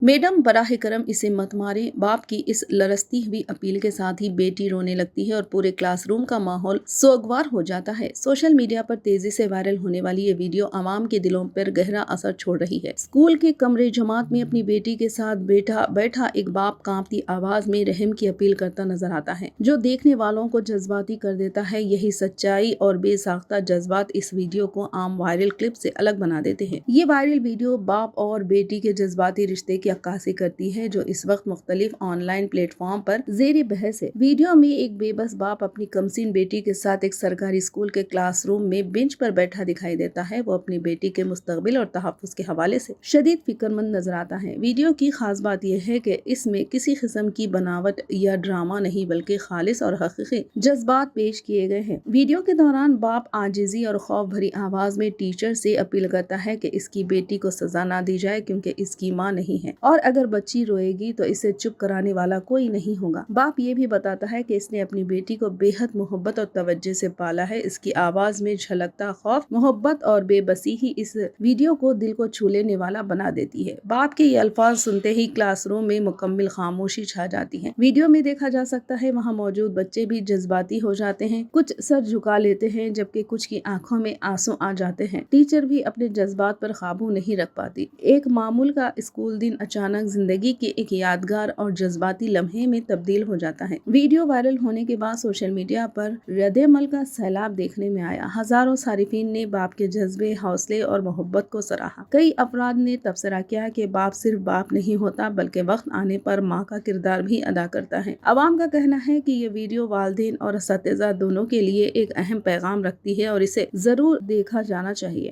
Madam बराह करम इसे मत मारे, बाप की इस लरसती हुई अपील के साथ ही बेटी रोने लगती है और पूरे क्लासरूम का माहौल सोगवार हो जाता है। सोशल मीडिया पर तेजी से वायरल होने वाली ये वीडियो आवाम के दिलों पर गहरा असर छोड़ रही है। स्कूल के कमरे जमात में अपनी बेटी के साथ बैठा एक बाप कांपती आवाज में रहम की अपील करता नजर आता है, जो देखने वालों को जज्बाती कर देता है। यही सच्चाई और बेसाख्ता जज्बात इस वीडियो को आम वायरल क्लिप से अलग बना देते हैं। ये वायरल वीडियो बाप और बेटी के जज्बाती रिश्ते की अक्कासी करती है, जो इस वक्त मुख्तलिफ ऑनलाइन प्लेटफॉर्म पर जेर बहस है। वीडियो में एक बेबस बाप अपनी कमसीन बेटी के साथ एक सरकारी स्कूल के क्लासरूम में बेंच पर बैठा दिखाई देता है। वो अपनी बेटी के मुस्तकबिल और तहफ्फुज़ के हवाले से शदीद फिक्रमंद नजर आता है। वीडियो की खास बात यह है कि इसमें किसी किस्म की बनावट या ड्रामा नहीं, बल्कि खालिस और हकीकी जज्बात पेश किए गए हैं। वीडियो के दौरान बाप आजिजी और खौफ भरी आवाज में टीचर से अपील करता है कि इसकी बेटी को सजा ना दी जाए, क्योंकि इसकी माँ नहीं है, और अगर बच्ची रोएगी तो इसे चुप कराने वाला कोई नहीं होगा। बाप ये भी बताता है कि इसने अपनी बेटी को बेहद मोहब्बत और तवज्जो से पाला है। इसकी आवाज में झलकता खौफ, मोहब्बत और बेबसी ही इस वीडियो को दिल को छू लेने वाला बना देती है। बाप के ये अल्फाज सुनते ही क्लासरूम में मुकम्मल खामोशी छा जाती है। वीडियो में देखा जा सकता है वहाँ मौजूद बच्चे भी जज्बाती हो जाते हैं, कुछ सर झुका लेते हैं, जबकि कुछ की आंखों में आंसू आ जाते हैं। टीचर भी अपने जज्बात पर काबू नहीं रख पाती। एक मामूल का स्कूल दिन अचानक जिंदगी के एक यादगार और जज्बाती लम्हे में तब्दील हो जाता है। वीडियो वायरल होने के बाद सोशल मीडिया पर रद्द-ए-अमल का सैलाब देखने में आया। हजारों सारिफीन ने बाप के जज्बे, हौसले और मोहब्बत को सराहा। कई अफराद ने तबसरा किया कि बाप सिर्फ बाप नहीं होता, बल्कि वक्त आने पर माँ का किरदार भी अदा करता है। अवाम का कहना है कि ये वीडियो वालिदैन और असातिज़ा दोनों के लिए एक अहम पैगाम रखती है और इसे जरूर देखा जाना चाहिए।